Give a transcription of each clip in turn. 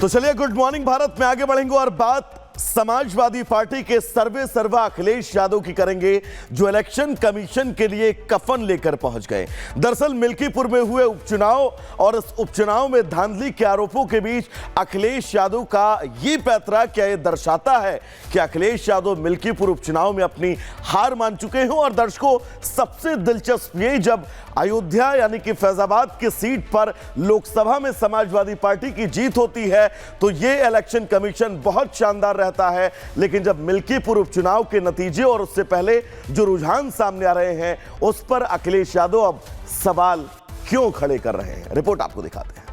तो चलिए good morning Bharat में आगे बढ़ेंगे और बात समाजवादी पार्टी के सर्वे सर्वा अखिलेश यादव की करेंगे, जो इलेक्शन कमीशन के लिए कफन लेकर पहुंच गए। दरअसल मिल्कीपुर में हुए उपचुनाव और इस उपचुनाव में धांधली के आरोपों के बीच अखिलेश यादव का ये पैतरा क्या ये दर्शाता है कि अखिलेश यादव मिल्कीपुर उपचुनाव में अपनी हार मान चुके हैं। और दर्शकों, सबसे दिलचस्प ये, जब अयोध्या यानी कि फैजाबाद की सीट पर लोकसभा में समाजवादी पार्टी की जीत होती है तो ये इलेक्शन कमीशन बहुत शानदार रहता है, लेकिन जब मिल्कीपुर उपचुनाव के नतीजे और उससे पहले जो रुझान सामने आ रहे हैं उस पर अखिलेश यादव अब सवाल क्यों खड़े कर रहे हैं, रिपोर्ट आपको दिखाते हैं।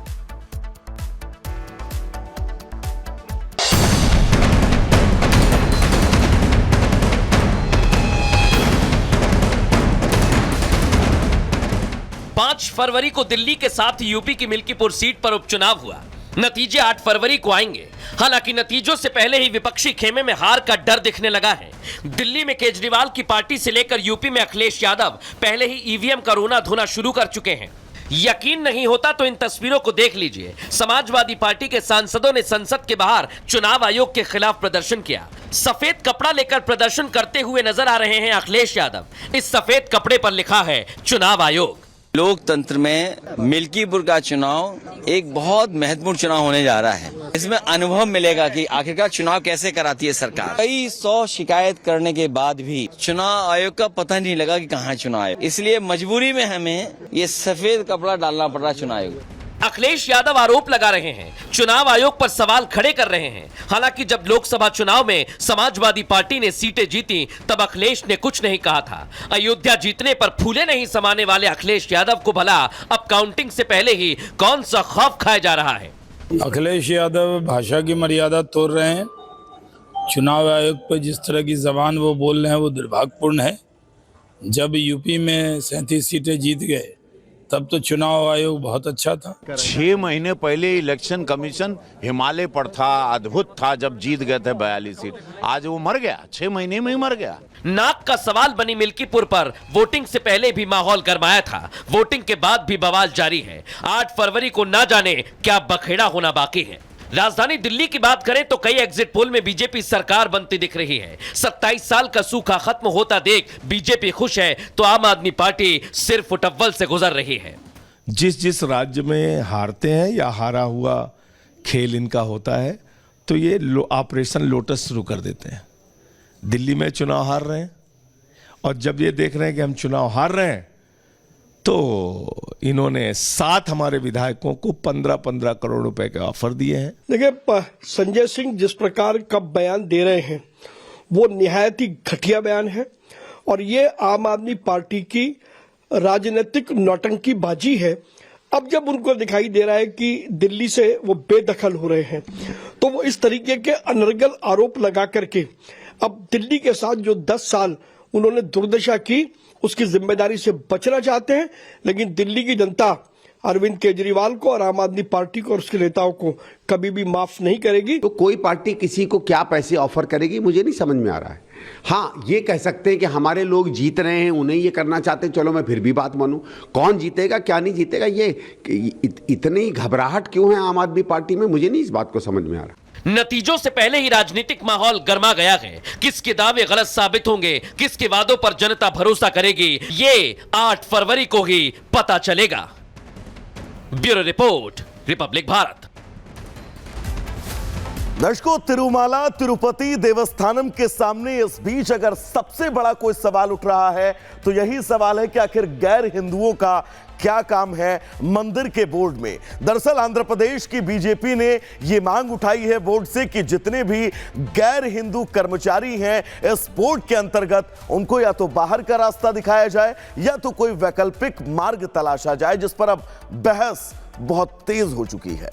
पांच फरवरी को दिल्ली के साथ यूपी की मिल्कीपुर सीट पर उपचुनाव हुआ। नतीजे 8 फरवरी को आएंगे। हालांकि नतीजों से पहले ही विपक्षी खेमे में हार का डर दिखने लगा है। दिल्ली में केजरीवाल की पार्टी से लेकर यूपी में अखिलेश यादव पहले ही ईवीएम का रोना धोना शुरू कर चुके हैं। यकीन नहीं होता तो इन तस्वीरों को देख लीजिए। समाजवादी पार्टी के सांसदों ने संसद के बाहर चुनाव आयोग के खिलाफ प्रदर्शन किया। सफेद कपड़ा लेकर प्रदर्शन करते हुए नजर आ रहे हैं अखिलेश यादव। इस सफेद कपड़े पर लिखा है चुनाव आयोग। लोकतंत्र में मिल्कीपुर का चुनाव एक बहुत महत्वपूर्ण चुनाव होने जा रहा है। इसमें अनुभव मिलेगा कि आखिरकार चुनाव कैसे कराती है सरकार। कई 100 शिकायत करने के बाद भी चुनाव आयोग का पता नहीं लगा कि कहाँ चुनाव आयोग, इसलिए मजबूरी में हमें ये सफेद कपड़ा डालना पड़ रहा चुनाव आयोग। अखिलेश यादव आरोप लगा रहे हैं, चुनाव आयोग पर सवाल खड़े कर रहे हैं। हालांकि जब लोकसभा चुनाव में समाजवादी पार्टी ने सीटें जीती तब अखिलेश ने कुछ नहीं कहा था। अयोध्या जीतने पर फूले नहीं समाने वाले अखिलेश यादव को भला अब काउंटिंग से पहले ही कौन सा खौफ खाया जा रहा है। अखिलेश यादव भाषा की मर्यादा तोड़ रहे हैं। चुनाव आयोग पर जिस तरह की जबान वो बोल रहे हैं वो दुर्भाग्यपूर्ण है। जब यूपी में 37 सीटें जीत गए तब तो चुनाव आयोग बहुत अच्छा था। 6 महीने पहले इलेक्शन कमीशन हिमालय पर था, अद्भुत था जब जीत गए थे 42 सीट। आज वो मर गया, 6 महीने में ही मर गया। नाक का सवाल बनी मिल्कीपुर पर वोटिंग से पहले भी माहौल गरमाया था, वोटिंग के बाद भी बवाल जारी है। 8 फरवरी को ना जाने क्या बखेड़ा होना बाकी है। राजधानी दिल्ली की बात करें तो कई एग्जिट पोल में बीजेपी सरकार बनती दिख रही है। 27 साल का सूखा खत्म होता देख बीजेपी खुश है तो आम आदमी पार्टी सिर्फ फुटअव्वल से गुजर रही है। जिस राज्य में हारते हैं या हारा हुआ खेल इनका होता है तो ये ऑपरेशन लोटस शुरू कर देते हैं। दिल्ली में चुनाव हार रहे हैं और जब ये देख रहे हैं कि हम चुनाव हार रहे हैं तो इन्होंने 7 हमारे विधायकों को 15-15 करोड़ रुपए के ऑफर दिए हैं। देखिए, संजय सिंह जिस प्रकार का बयान दे रहे हैं वो निहायत ही घटिया बयान है और ये आम आदमी पार्टी की राजनीतिक नौटंकी बाजी है। अब जब उनको दिखाई दे रहा है कि दिल्ली से वो बेदखल हो रहे हैं तो वो इस तरीके के अनर्गल आरोप लगा करके अब दिल्ली के साथ जो 10 साल उन्होंने दुर्दशा की उसकी जिम्मेदारी से बचना चाहते हैं। लेकिन दिल्ली की जनता अरविंद केजरीवाल को और आम आदमी पार्टी को और उसके नेताओं को कभी भी माफ नहीं करेगी। तो कोई पार्टी किसी को क्या पैसे ऑफर करेगी मुझे नहीं समझ में आ रहा है। हाँ, ये कह सकते हैं कि हमारे लोग जीत रहे हैं, उन्हें ये करना चाहते हैं, चलो मैं फिर भी बात मानूं। कौन जीतेगा क्या नहीं जीतेगा, ये इतनी घबराहट क्यों है आम आदमी पार्टी में, मुझे नहीं इस बात को समझ में आ रहा। नतीजों से पहले ही राजनीतिक माहौल गर्मा गया है। किसके दावे गलत साबित होंगे, किसके वादों पर जनता भरोसा करेगी, ये 8 फरवरी को ही पता चलेगा। Bureau report, Republic Bharat. दर्शकों, तिरुमाला तिरुपति देवस्थानम के सामने इस बीच अगर सबसे बड़ा कोई सवाल उठ रहा है तो यही सवाल है कि आखिर गैर हिंदुओं का क्या काम है मंदिर के बोर्ड में। दरअसल आंध्र प्रदेश की बीजेपी ने यह मांग उठाई है बोर्ड से कि जितने भी गैर हिंदू कर्मचारी हैं इस बोर्ड के अंतर्गत उनको या तो बाहर का रास्ता दिखाया जाए या तो कोई वैकल्पिक मार्ग तलाशा जाए, जिस पर अब बहस बहुत तेज हो चुकी है।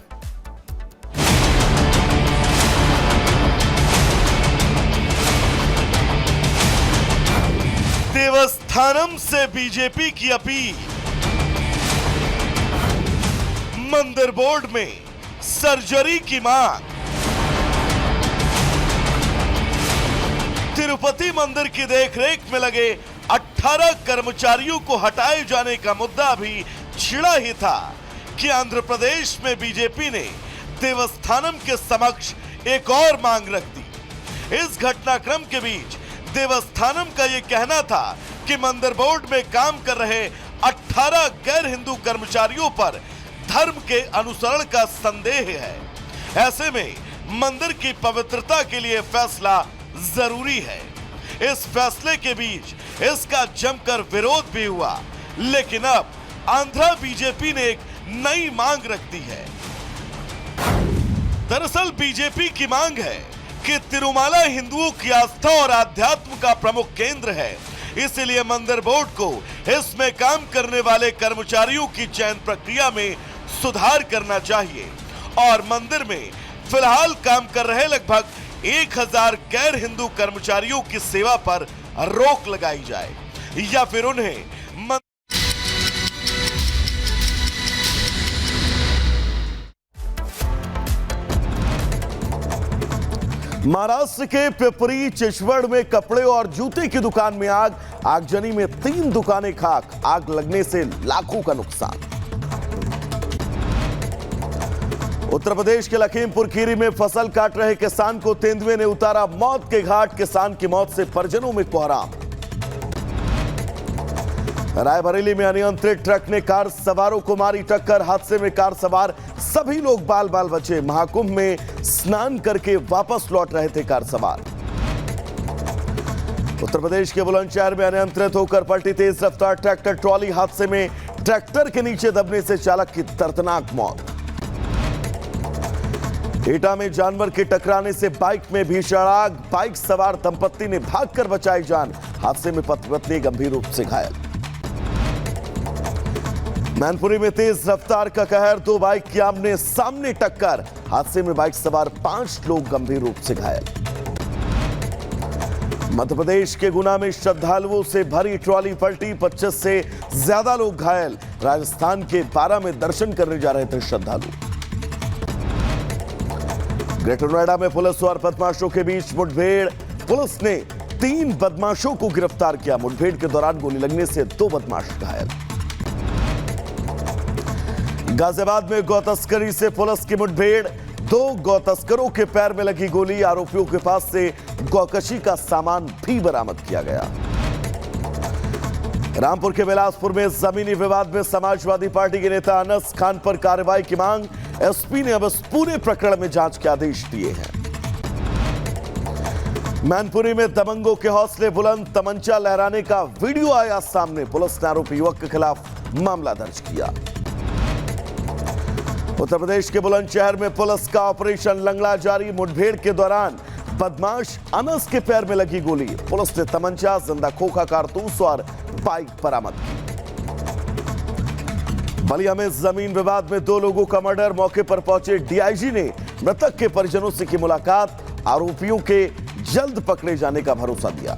देवस्थानम से बीजेपी की अपील, मंदिर बोर्ड में सर्जरी की मांग। तिरुपति मंदिर की देखरेख में लगे 18 कर्मचारियों को हटाए जाने का मुद्दा भी छिड़ा ही था कि आंध्र प्रदेश में बीजेपी ने देवस्थानम के समक्ष एक और मांग रख दी। इस घटनाक्रम के बीच देवस्थानम का यह कहना था कि मंदिर बोर्ड में काम कर रहे 18 गैर हिंदू कर्मचारियों पर धर्म के अनुसरण का संदेह है। ऐसे में मंदिर की पवित्रता के लिए फैसला जरूरी है। इस फैसले के बीच इसका जमकर विरोध भी हुआ, लेकिन अब आंध्रा बीजेपी ने एक नई मांग रख दी है। दरअसल बीजेपी की मांग है कि तिरुमाला हिंदुओं की आस्था और आध्यात्म का प्रमुख केंद्र है, इसलिए मंदिर बोर्ड को इसमें काम करने वाले कर्मचारियों की चयन प्रक्रिया में सुधार करना चाहिए और मंदिर में फिलहाल काम कर रहे लगभग 1000 गैर हिंदू कर्मचारियों की सेवा पर रोक लगाई जाए या फिर उन्हें महाराष्ट्र के पिपरी चिचवड़ में कपड़े और जूते की दुकान में आगजनी में 3 दुकानें खाक, आग लगने से लाखों का नुकसान। उत्तर प्रदेश के लखीमपुर खीरी में फसल काट रहे किसान को तेंदुए ने उतारा मौत के घाट, किसान की मौत से परिजनों में कोहराम। रायबरेली में अनियंत्रित ट्रक ने कार सवारों को मारी टक्कर, हादसे में कार सवार सभी लोग बाल बाल बचे। महाकुंभ में स्नान करके वापस लौट रहे थे कार सवार। उत्तर प्रदेश के बुलंदशहर में अनियंत्रित होकर पलटी तेज रफ्तार ट्रैक्टर ट्रॉली, हादसे में ट्रैक्टर के नीचे दबने से चालक की दर्दनाक मौत। एटा में जानवर के टकराने से बाइक में भीषण आग, बाइक सवार दंपत्ति ने भागकर बचाई जान, हादसे में पति पत्नी गंभीर रूप से घायल। मैनपुरी में तेज रफ्तार का कहर, 2 बाइक की आमने सामने टक्कर, हादसे में बाइक सवार 5 लोग गंभीर रूप से घायल। मध्य प्रदेश के गुना में श्रद्धालुओं से भरी ट्रॉली पलटी, 25 से ज्यादा लोग घायल। राजस्थान के 12 में दर्शन करने जा रहे थे श्रद्धालु। ग्रेटर नोएडा में पुलिस और बदमाशों के बीच मुठभेड़, पुलिस ने 3 बदमाशों को गिरफ्तार किया। मुठभेड़ के दौरान गोली लगने से 2 बदमाश घायल। गाजियाबाद में गौ तस्करी से पुलिस की मुठभेड़, 2 गौ तस्करों के पैर में लगी गोली, आरोपियों के पास से गौकशी का सामान भी बरामद किया गया। रामपुर के बिलासपुर में जमीनी विवाद में समाजवादी पार्टी के नेता अनस खान पर कार्रवाई की मांग, एसपी ने अब इस पूरे प्रकरण में जांच के आदेश दिए हैं। मैनपुरी में दबंगों के हौसले बुलंद, तमंचा लहराने का वीडियो आया सामने, पुलिस ने आरोपी युवक के खिलाफ मामला दर्ज किया। उत्तर प्रदेश के बुलंदशहर में पुलिस का ऑपरेशन लंगड़ा जारी, मुठभेड़ के दौरान बदमाश अनस के पैर में लगी गोली, पुलिस ने तमंचा, जिंदा खोखा कारतूस और बाइक बरामद की। बलिया में जमीन विवाद में 2 लोगों का मर्डर, मौके पर पहुंचे डीआईजी ने मृतक के परिजनों से की मुलाकात, आरोपियों के जल्द पकड़े जाने का भरोसा दिया।